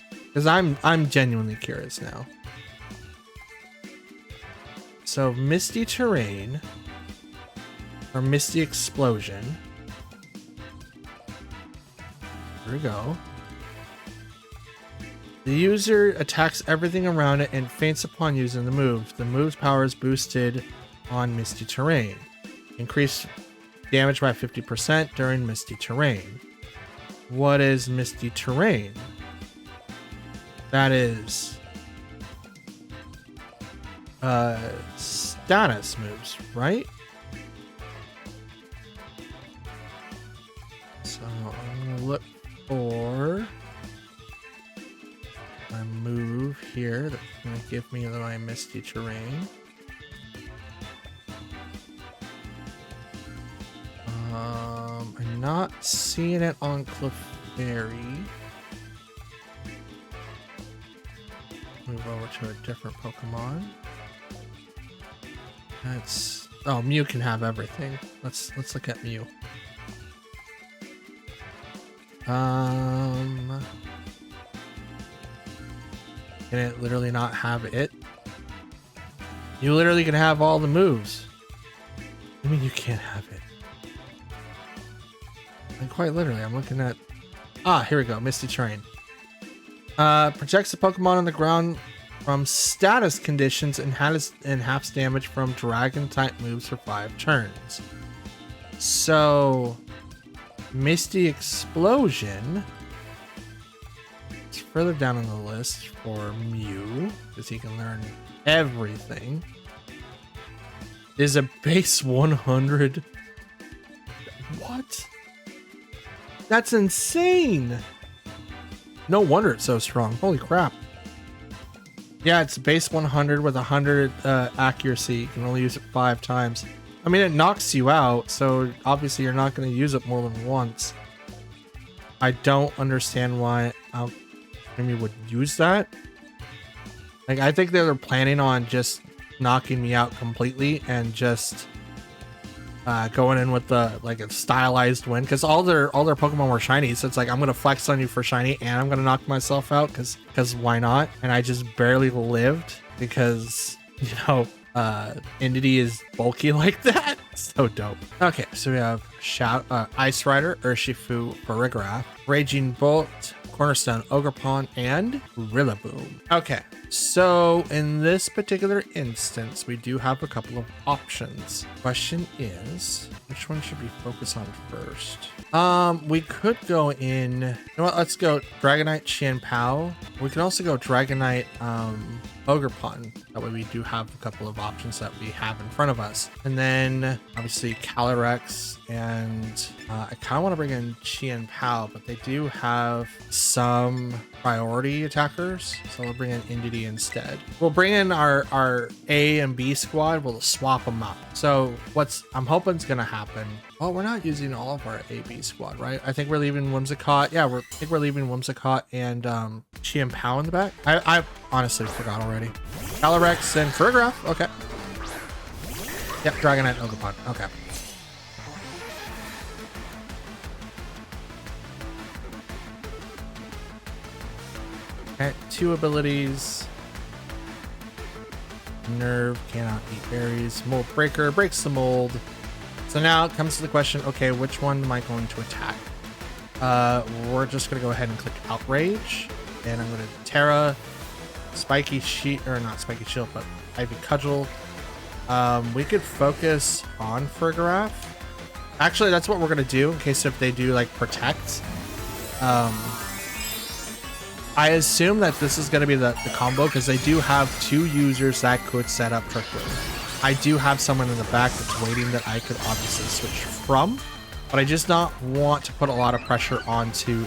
Because I'm genuinely curious now. So Misty Terrain or Misty Explosion. Here we go. The user attacks everything around it and faints upon using the move. The move's power is boosted on Misty Terrain. Increase damage by 50% during Misty Terrain. What is Misty Terrain? That is status moves, right? So I'm gonna look for a move here that's gonna give me my Misty Terrain. I'm not seeing it on Clefairy. Move over to a different Pokemon. That's... Oh, Mew can have everything. Let's look at Mew. Can it literally not have it? You literally can have all the moves. I mean, you can't have it. And quite literally, I'm looking at... Ah, here we go. Misty Terrain. Projects the Pokemon on the ground from status conditions and halves damage from Dragon-type moves for 5 turns. So... Misty Explosion. It's further down on the list for Mew, because he can learn everything. Is a base 100. What? That's insane. No wonder it's so strong. Holy crap. Yeah, it's base 100 with 100 accuracy. You can only use it 5 times. I mean, it knocks you out, so obviously you're not going to use it more than once. I don't understand why Amy would use that. Like, I think they're planning on just knocking me out completely and just going in with the like a stylized win, because all their Pokemon were shiny, so it's like I'm gonna flex on you for shiny and I'm gonna knock myself out because why not? And I just barely lived because, you know, Entity is bulky like that. So dope. Okay, so we have Ice Rider, Urshifu, Farigiraf, Raging Bolt, Cornerstone, Ogerpon, and Rillaboom. Okay, so in this particular instance, we do have a couple of options. Question is, which one should we focus on first? We could go in, you know what, let's go Dragonite, Qianpao. We can also go Dragonite, Ogerpon. That way we do have a couple of options that we have in front of us. And then obviously Calyrex, and I kind of want to bring in Qianpao, but they do have some priority attackers, so we'll bring in Indeedee instead. We'll bring in our A and B squad. We'll swap them up. So what's I'm hoping is gonna happen. Oh, we're not using all of our A/B squad, right? I think we're leaving Whimsicott. Yeah, I think we're leaving Whimsicott and Qianpao in the back. I honestly forgot already. Calyrex and Farigiraf. Okay. Yep, Dragonite, Ogerpon. Okay. Okay, 2 abilities. Nerve, cannot eat berries. Mold Breaker, breaks the mold. So now it comes to the question, okay, which one am I going to attack? We're just going to go ahead and click Outrage. And I'm going to Terra, Spiky Shield, or not Spiky Shield, but Ivy Cudgel. We could focus on Farigiraf. Actually, that's what we're going to do in case if they do like Protect. I assume that this is going to be the combo because they do have 2 users that could set up Trick Room. I do have someone in the back that's waiting that I could obviously switch from, but I just not want to put a lot of pressure onto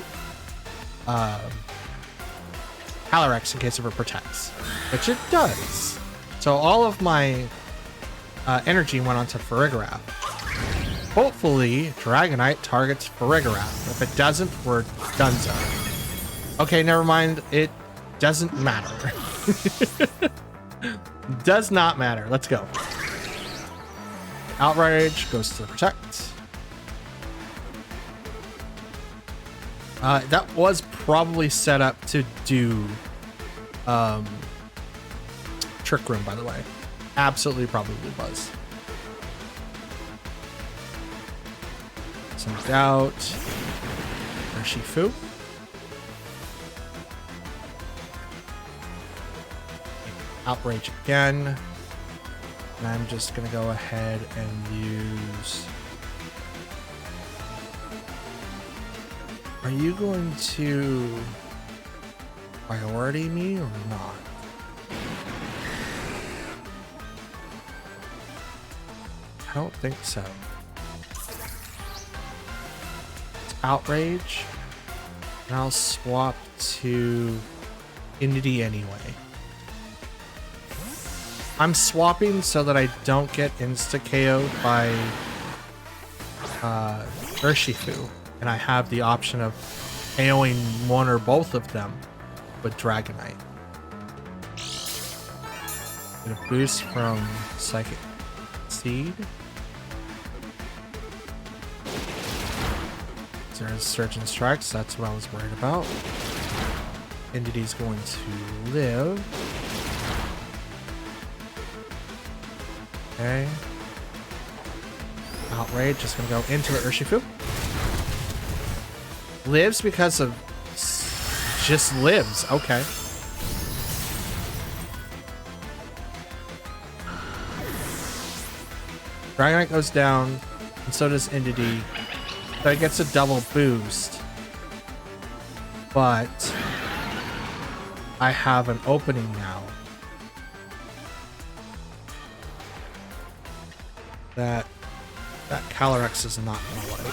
Calyrex in case of it protects, which it does. So all of my energy went onto Farigiraf. Hopefully, Dragonite targets Farigiraf. If it doesn't, we're donezo. Okay, never mind. It doesn't matter. Does not matter. Let's go. Outrage goes to Protect. That was probably set up to do Trick Room, by the way. Absolutely probably was. Some doubt. Urshifu. Outrage again. And I'm just going to go ahead and use... Are you going to priority me or not? I don't think so. It's Outrage. And I'll swap to Indeedee anyway. I'm swapping so that I don't get insta-KO'd by Urshifu. And I have the option of KOing one or both of them with Dragonite. Get a boost from Psychic Seed. There's Surgeon Strikes, that's what I was worried about. Indeedee's going to live. Okay. Outrage, just gonna go into the Urshifu. Lives because of... just lives, okay. Dragonite goes down, and so does Indeedee. So it gets a double boost. But I have an opening now that Calyrex is not gonna like.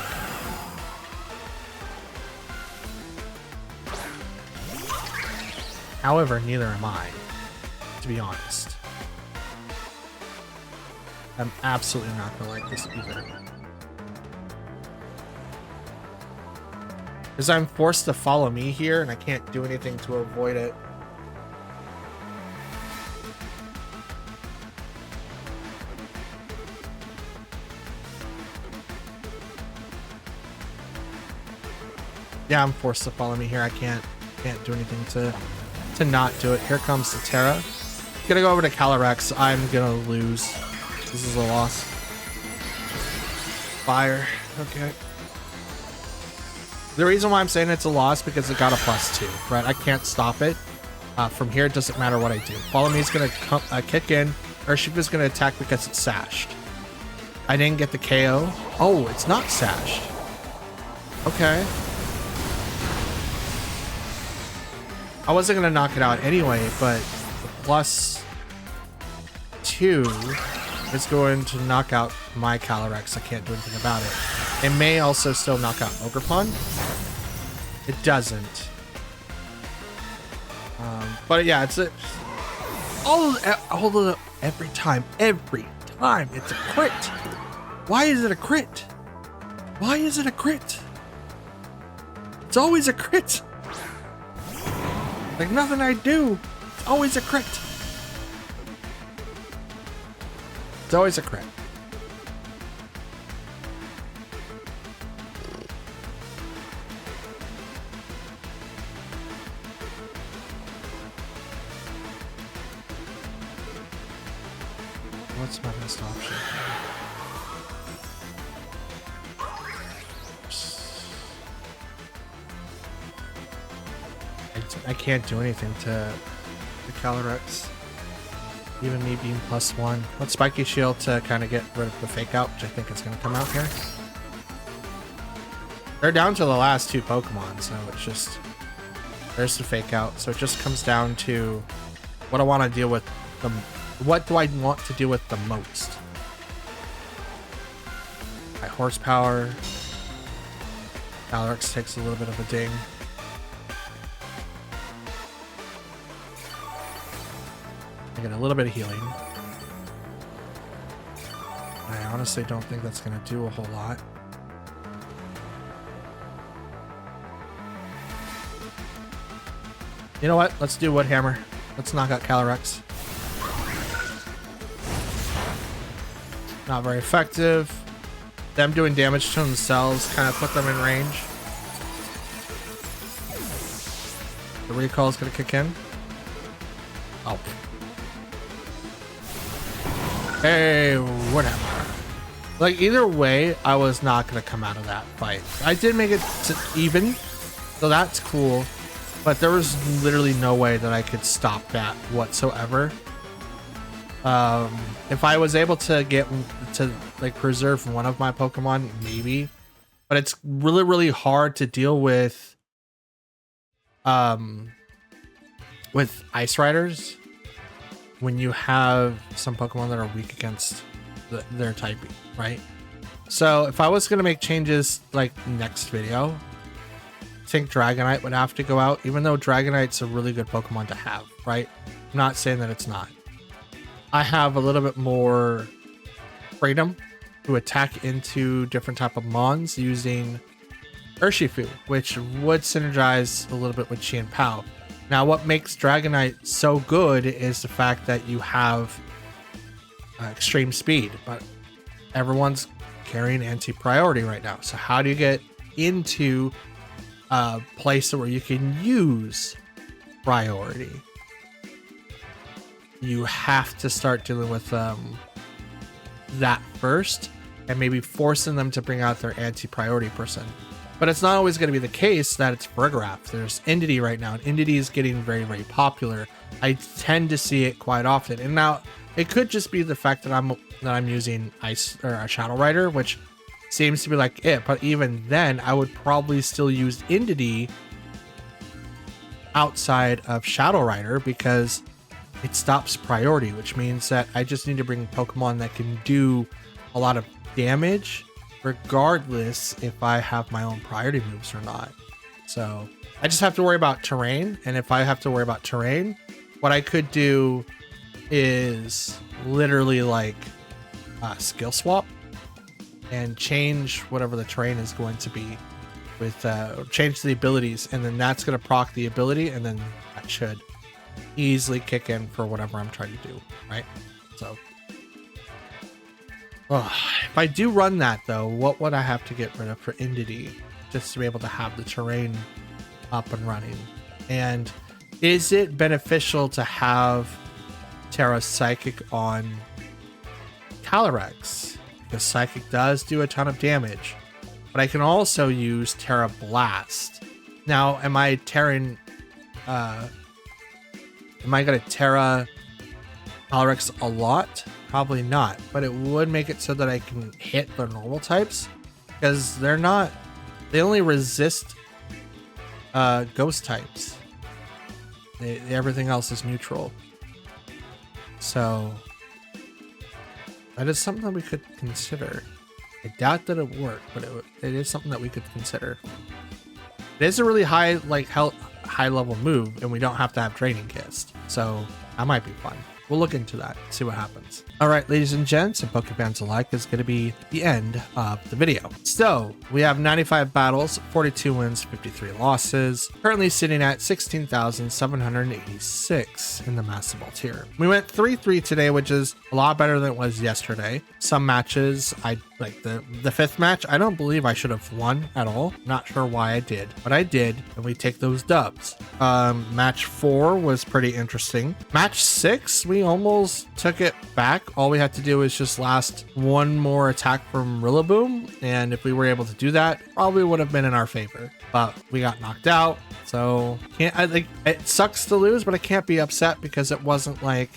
However, neither am I, to be honest. I'm absolutely not gonna like this either. Because I'm forced to follow me here and I can't do anything to avoid it. Yeah, I'm forced to follow me here. I can't do anything to not do it. Here comes the Terra. Gonna go over to Calyrex. I'm gonna lose. This is a loss. Fire. Okay. The reason why I'm saying it's a loss because it got a +2, right? I can't stop it. From here, it doesn't matter what I do. Follow me is gonna come, kick in. Urshifu is gonna attack because it's sashed. I didn't get the KO. Oh, it's not sashed. Okay. I wasn't gonna knock it out anyway, but the +2 is going to knock out my Calyrex. I can't do anything about it. It may also still knock out Ogerpon. It doesn't. But yeah, it's a every time it's a crit. Why is it a crit? Why is it a crit? It's always a crit. Like nothing I do, it's always a crit. It's always a crit. What's my best option? I can't do anything to the Calyrex. Even me being +1. Let's Spiky Shield to kind of get rid of the fake out, which I think is going to come out here. They're down to the last 2 Pokemon, so it's just... There's the fake out. So it just comes down to what I want to deal with. What do I want to deal with the most? My horsepower. Calyrex takes a little bit of a ding. I get a little bit of healing. I honestly don't think that's going to do a whole lot. You know what? Let's do Wood Hammer. Let's knock out Calyrex. Not very effective. Them doing damage to themselves kind of put them in range. The recall is going to kick in. Oh. Hey, whatever. Like, either way, I was not going to come out of that fight. I did make it to even, so that's cool. But there was literally no way that I could stop that whatsoever. If I was able to get to, like, preserve one of my Pokemon, maybe. But it's really, really hard to deal with Ice Riders when you have some Pokemon that are weak against their typing, right? So if I was going to make changes like next video, I think Dragonite would have to go out, even though Dragonite's a really good Pokemon to have, right? I'm not saying that it's not. I have a little bit more freedom to attack into different type of Mons using Urshifu, which would synergize a little bit with Chien Pao. Now, what makes Dragonite so good is the fact that you have extreme speed, but everyone's carrying anti-priority right now. So how do you get into a place where you can use priority? You have to start dealing with that first and maybe forcing them to bring out their anti-priority person. But it's not always going to be the case that it's Burgraff. There's Entity right now, and Entity is getting very, very popular. I tend to see it quite often. And now it could just be the fact that I'm using Ice or a Shadow Rider, which seems to be like it. But even then, I would probably still use Indity outside of Shadow Rider because it stops priority, which means that I just need to bring Pokemon that can do a lot of damage regardless if I have my own priority moves or not. So I just have to worry about terrain, and if I have to worry about terrain, what I could do is literally like skill swap and change whatever the terrain is going to be with change the abilities, and then that's going to proc the ability, and then that should easily kick in for whatever I'm trying to do, right? So if I do run that though, what would I have to get rid of for Indity just to be able to have the terrain up and running? And is it beneficial to have Terra Psychic on Calyrex? Because Psychic does do a ton of damage, but I can also use Terra Blast. Now, am I going to Terra Calyrex a lot? Probably not, but it would make it so that I can hit the normal types, because they only resist ghost types. Everything else is neutral. So that is something that we could consider. I doubt that it would work, but it is something that we could consider. It is a really high level move, and we don't have to have Draining Kiss, so that might be fun. We'll look into that, see what happens. All right, ladies and gents, and Pokefans alike, is going to be the end of the video. So we have 95 battles, 42 wins, 53 losses, currently sitting at 16,786 in the Master Ball tier. We went 3-3 today, which is a lot better than it was yesterday. Some matches, like the fifth match, I don't believe I should have won at all. Not sure why I did, but I did, and we take those dubs. Match 4 was pretty interesting. Match 6, we almost took it back. All we had to do is just last one more attack from Rillaboom, and if we were able to do that, probably would have been in our favor. But we got knocked out, so it sucks to lose, but I can't be upset because it wasn't like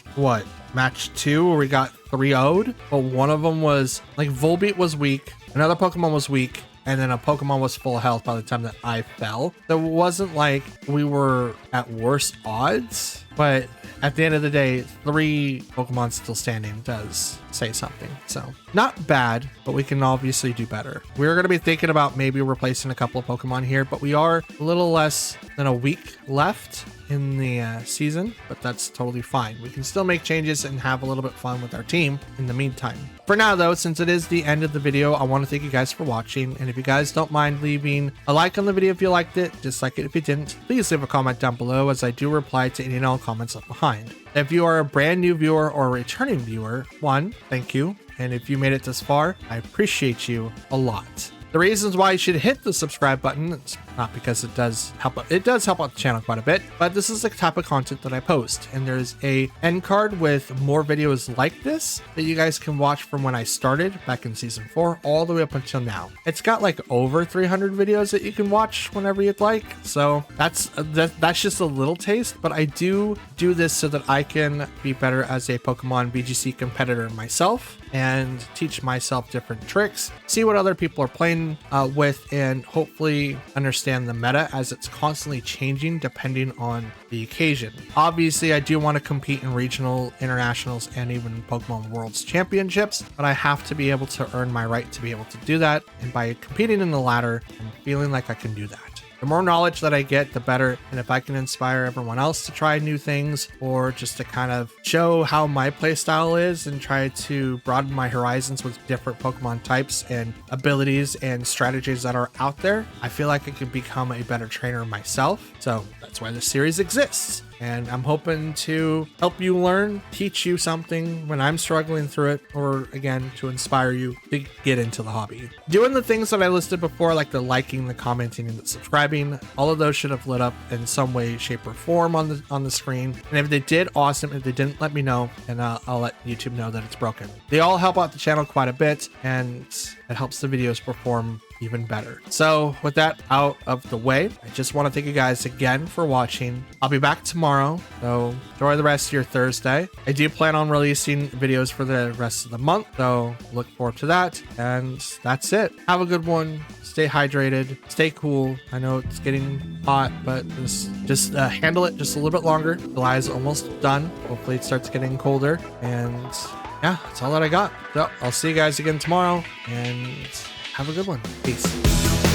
match 2 where we got 3-0'd, but one of them was like Volbeat was weak, another Pokemon was weak, and then a Pokemon was full health by the time that I fell. So it wasn't like we were at worse odds, but at the end of the day, 3 Pokemon still standing does say something. So not bad, but we can obviously do better. We're going to be thinking about maybe replacing a couple of Pokemon here, but we are a little less than a week left in the season, but that's totally fine. We can still make changes and have a little bit of fun with our team in the meantime. For now though, since it is the end of the video, I want to thank you guys for watching, and if you guys don't mind leaving a like on the video if you liked it, dislike it if you didn't, please leave a comment down below, as I do reply to any and all comments left behind. If you are a brand new viewer or a returning viewer, one, thank you, and if you made it this far, I appreciate you a lot. The reasons why you should hit the subscribe button, it's not because it does help out the channel quite a bit, but this is the type of content that I post, and there's a end card with more videos like this that you guys can watch from when I started back in season 4 all the way up until now. It's got like over 300 videos that you can watch whenever you'd like, so that's just a little taste, but I do this so that I can be better as a Pokemon VGC competitor myself and teach myself different tricks, see what other people are playing with, and hopefully understand the meta as it's constantly changing depending on the occasion. Obviously, I do want to compete in regional, internationals, and even Pokemon World Championships, but I have to be able to earn my right to be able to do that, and by competing in the ladder, I'm feeling like I can do that. The more knowledge that I get, the better, and if I can inspire everyone else to try new things, or just to kind of show how my playstyle is and try to broaden my horizons with different Pokemon types and abilities and strategies that are out there, I feel like I can become a better trainer myself. So that's why this series exists. And I'm hoping to help you learn, teach you something when I'm struggling through it, or again, to inspire you to get into the hobby. Doing the things that I listed before, like the liking, the commenting, and the subscribing, all of those should have lit up in some way, shape, or form on the screen. And if they did, awesome. If they didn't, let me know, and I'll let YouTube know that it's broken. They all help out the channel quite a bit, and it helps the videos perform even better. So with that out of the way, I just want to thank you guys again for watching. I'll be back tomorrow, so enjoy the rest of your Thursday. I do plan on releasing videos for the rest of the month, so look forward to that. And that's it. Have a good one. Stay hydrated, stay cool. I know it's getting hot, but just handle it just a little bit longer. July is almost done. Hopefully it starts getting colder. And yeah, that's all that I got. So I'll see you guys again tomorrow, and have a good one. Peace.